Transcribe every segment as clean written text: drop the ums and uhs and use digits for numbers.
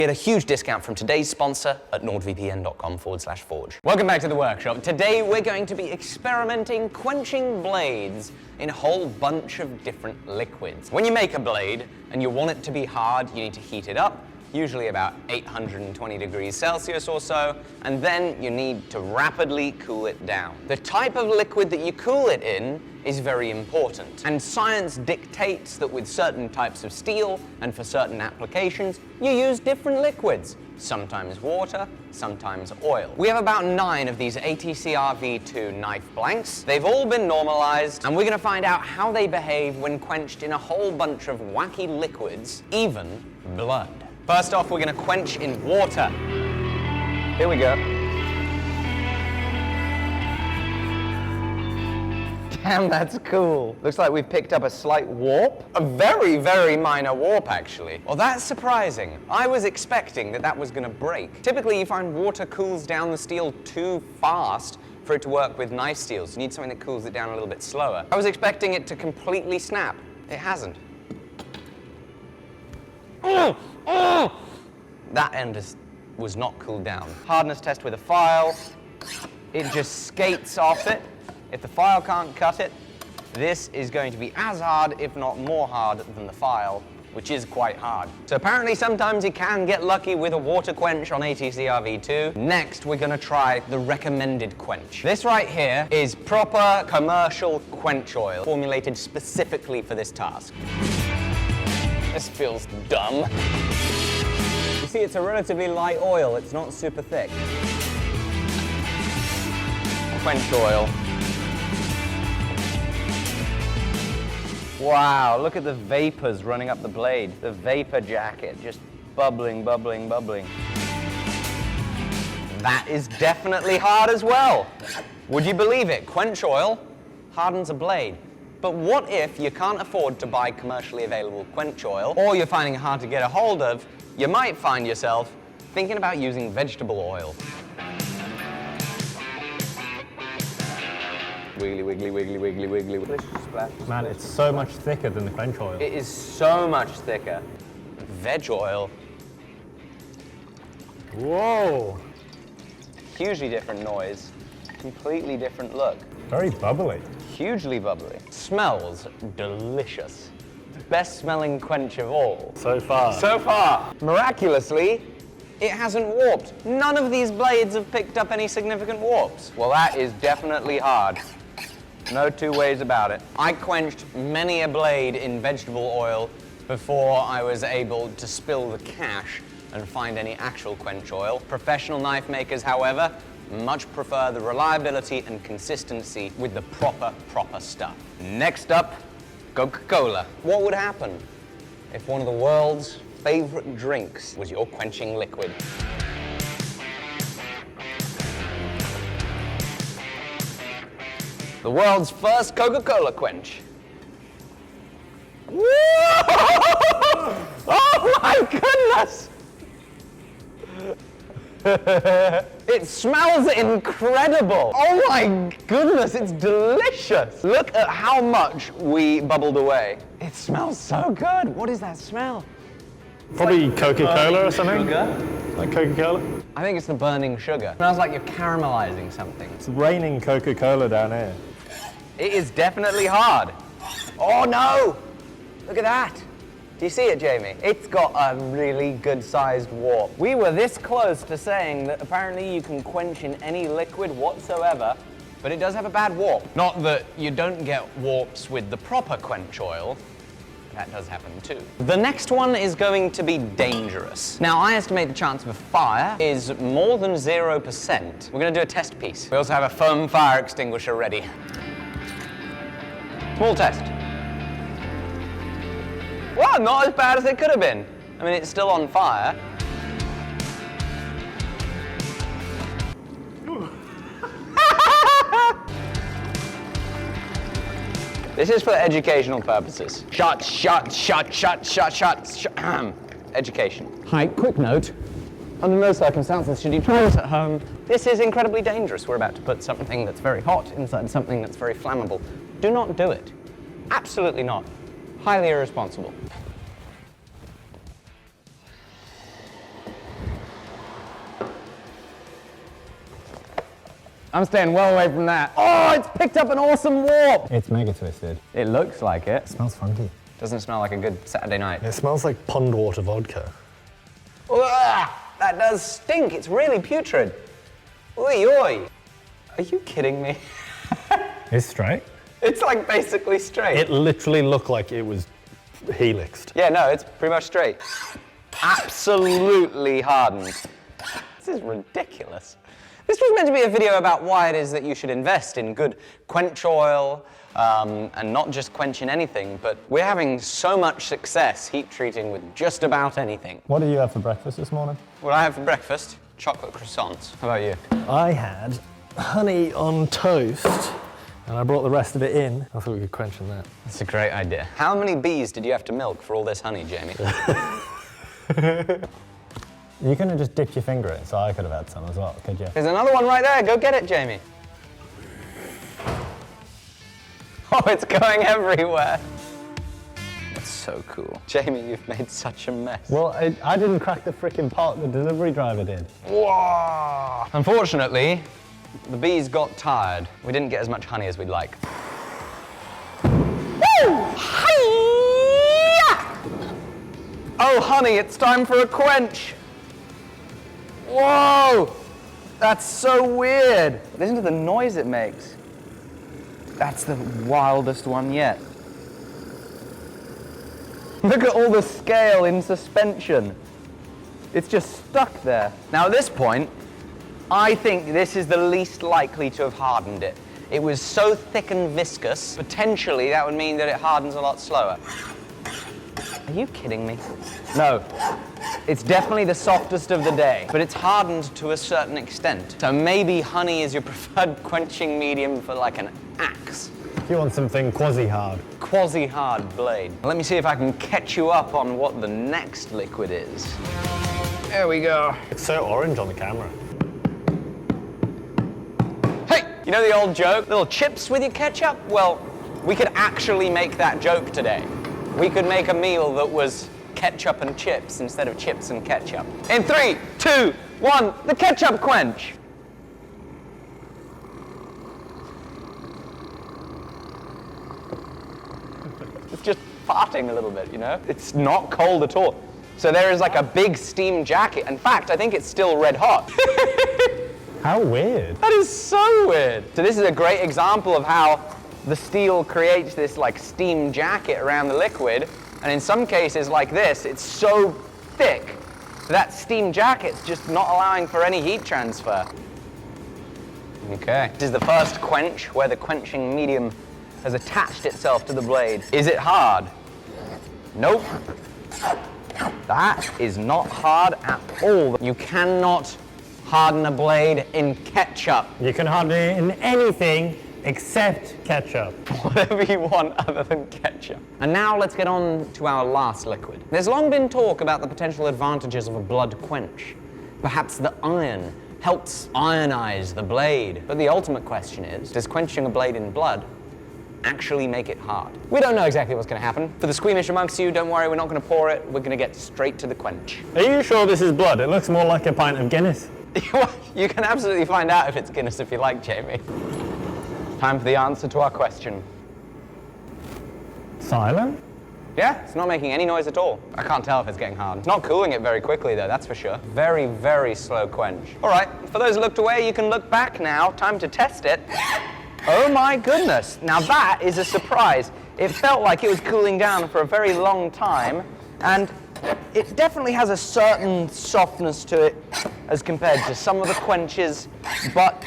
Get a huge discount from today's sponsor at nordvpn.com/forge. Welcome back to the workshop. Today we're going to be experimenting quenching blades in a whole bunch of different liquids. When you make a blade and you want it to be hard, you need to heat it up, usually about 820 degrees Celsius or so, and then you need to rapidly cool it down. The type of liquid that you cool it in is very important, and science dictates that with certain types of steel and for certain applications, you use different liquids. Sometimes water, sometimes oil. We have about 9 of these ATCR V2 knife blanks. They've all been normalized, and we're gonna find out how they behave when quenched in a whole bunch of wacky liquids, even blood. First off, we're gonna quench in water. Here we go. Damn, that's cool. Looks like we've picked up a slight warp. A very, very minor warp, actually. Well, that's surprising. I was expecting that was gonna break. Typically, you find water cools down the steel too fast for it to work with knife steels. You need something that cools it down a little bit slower. I was expecting it to completely snap. It hasn't. That end was not cooled down. Hardness test with a file. It just skates off it. If the file can't cut it, this is going to be as hard, if not more hard, than the file, which is quite hard. So apparently sometimes you can get lucky with a water quench on ATCR V2. Next, we're gonna try the recommended quench. This right here is proper commercial quench oil, formulated specifically for this task. This feels dumb. You see, it's a relatively light oil. It's not super thick. Quench oil. Wow, look at the vapors running up the blade. The vapor jacket, just bubbling, bubbling, bubbling. That is definitely hard as well. Would you believe it? Quench oil hardens a blade. But what if you can't afford to buy commercially available quench oil, or you're finding it hard to get a hold of? You might find yourself thinking about using vegetable oil. Wiggly, wiggly, wiggly, wiggly, wiggly, wiggly. Splash. Man, it's so much thicker than the quench oil. It is so much thicker. Veg oil. Whoa! Hugely different noise. Completely different look. Very bubbly. Hugely bubbly. Smells delicious. Best smelling quench of all. So far. So far. Miraculously, it hasn't warped. None of these blades have picked up any significant warps. Well, that is definitely hard. No two ways about it. I quenched many a blade in vegetable oil before I was able to spill the cash and find any actual quench oil. Professional knife makers, however, much prefer the reliability and consistency with the proper stuff. Next up, Coca-Cola. What would happen if one of the world's favorite drinks was your quenching liquid? The world's first Coca-Cola quench. Whoa! Oh my goodness! It smells incredible. Oh my goodness, it's delicious. Look at how much we bubbled away. It smells so good. What is that smell? Probably like Coca-Cola or something. Sugar. Like Coca-Cola? I think it's the burning sugar. It smells like you're caramelizing something. It's raining Coca-Cola down here. It is definitely hard. Oh no! Look at that. Do you see it, Jamie? It's got a really good-sized warp. We were this close to saying that apparently you can quench in any liquid whatsoever, but it does have a bad warp. Not that you don't get warps with the proper quench oil. That does happen too. The next one is going to be dangerous. Now, I estimate the chance of a fire is more than 0%. We're gonna do a test piece. We also have a foam fire extinguisher ready. Small test. Well, not as bad as it could have been. I mean, it's still on fire. This is for educational purposes. Shot, shot, shot, shot, shot, shot, shot. Education. Hi, quick note. Under no circumstances should you try this at home. This is incredibly dangerous. We're about to put something that's very hot inside something that's very flammable. Do not do it. Absolutely not. Highly irresponsible. I'm staying well away from that. Oh, it's picked up an awesome warp. It's mega twisted. It looks like it. It smells funky. Doesn't smell like a good Saturday night. It smells like pond water vodka. Ugh, that does stink. It's really putrid. Oi, oi. Are you kidding me? It's straight. It's like basically straight. It literally looked like it was helixed. Yeah, no, it's pretty much straight. Absolutely hardened. This is ridiculous. This was meant to be a video about why it is that you should invest in good quench oil, and not just quench in anything, but we're having so much success heat treating with just about anything. What did you have for breakfast this morning? What I have for breakfast? Chocolate croissants. How about you? I had honey on toast, and I brought the rest of it in. I thought we could quench on that. That's a great idea. How many bees did you have to milk for all this honey, Jamie? You couldn't have just dipped your finger in, so I could have had some as well, could you? There's another one right there. Go get it, Jamie. Oh, it's going everywhere. That's so cool. Jamie, you've made such a mess. Well, I didn't crack the frickin' pot, the delivery driver did. Whoa! Unfortunately, the bees got tired. We didn't get as much honey as we'd like. Woo! Hi-ya! Oh, honey, it's time for a quench. Whoa! That's so weird. Listen to the noise it makes. That's the wildest one yet. Look at all the scale in suspension. It's just stuck there. Now at this point, I think this is the least likely to have hardened it. It was so thick and viscous, potentially that would mean that it hardens a lot slower. Are you kidding me? No. It's definitely the softest of the day, but it's hardened to a certain extent. So maybe honey is your preferred quenching medium for like an axe. You want something quasi-hard. Quasi-hard blade. Let me see if I can catch you up on what the next liquid is. There we go. It's so orange on the camera. Hey, you know the old joke, little chips with your ketchup? Well, we could actually make that joke today. We could make a meal that was ketchup and chips instead of chips and ketchup. In 3, 2, 1, the ketchup quench. It's just farting a little bit, you know? It's not cold at all. So there is like a big steam jacket. In fact, I think it's still red hot. How weird. That is so weird. So this is a great example of how the steel creates this like steam jacket around the liquid. And in some cases like this, it's so thick that steam jacket's just not allowing for any heat transfer. Okay. This is the first quench where the quenching medium has attached itself to the blade. Is it hard? Nope. That is not hard at all. You cannot harden a blade in ketchup. You can harden it in anything except ketchup. Whatever you want other than ketchup. And now let's get on to our last liquid. There's long been talk about the potential advantages of a blood quench. Perhaps the iron helps ionize the blade. But the ultimate question is, does quenching a blade in blood actually make it hard? We don't know exactly what's going to happen. For the squeamish amongst you, don't worry, we're not going to pour it. We're going to get straight to the quench. Are you sure this is blood? It looks more like a pint of Guinness. You can absolutely find out if it's Guinness if you like, Jamie. Time for the answer to our question. Silent? Yeah, it's not making any noise at all. I can't tell if it's getting hard. It's not cooling it very quickly though, that's for sure. Very, very slow quench. All right, for those who looked away, you can look back now. Time to test it. Oh my goodness, now that is a surprise. It felt like it was cooling down for a very long time, and it definitely has a certain softness to it as compared to some of the quenches, but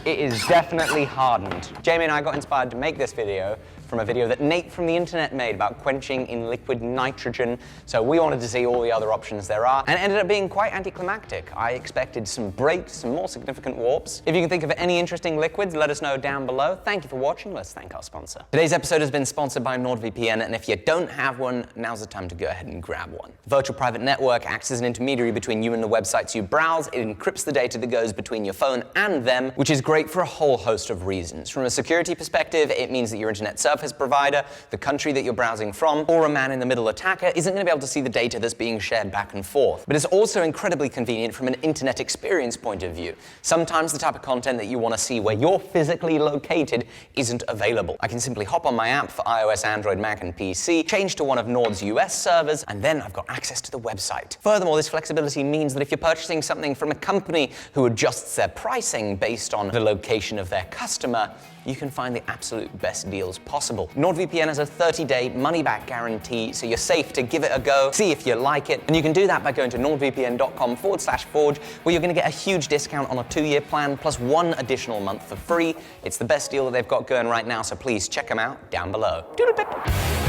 it is definitely hardened. Jamie and I got inspired to make this video from a video that Nate from the internet made about quenching in liquid nitrogen. So we wanted to see all the other options there are, and it ended up being quite anticlimactic. I expected some breaks, some more significant warps. If you can think of any interesting liquids, let us know down below. Thank you for watching. Let's thank our sponsor. Today's episode has been sponsored by NordVPN, and if you don't have one, now's the time to go ahead and grab one. Virtual Private Network acts as an intermediary between you and the websites you browse. It encrypts the data that goes between your phone and them, which is great for a whole host of reasons. From a security perspective, it means that your internet service service provider, the country that you're browsing from, or a man-in-the-middle attacker isn't going to be able to see the data that's being shared back and forth. But it's also incredibly convenient from an internet experience point of view. Sometimes the type of content that you want to see where you're physically located isn't available. I can simply hop on my app for iOS, Android, Mac, and PC, change to one of Nord's US servers, and then I've got access to the website. Furthermore, this flexibility means that if you're purchasing something from a company who adjusts their pricing based on the location of their customer, you can find the absolute best deals possible. NordVPN has a 30-day money-back guarantee, so you're safe to give it a go, see if you like it, and you can do that by going to nordvpn.com/forge, where you're going to get a huge discount on a 2-year plan, plus 1 additional month for free. It's the best deal that they've got going right now, so please check them out down below. Doodle-pip.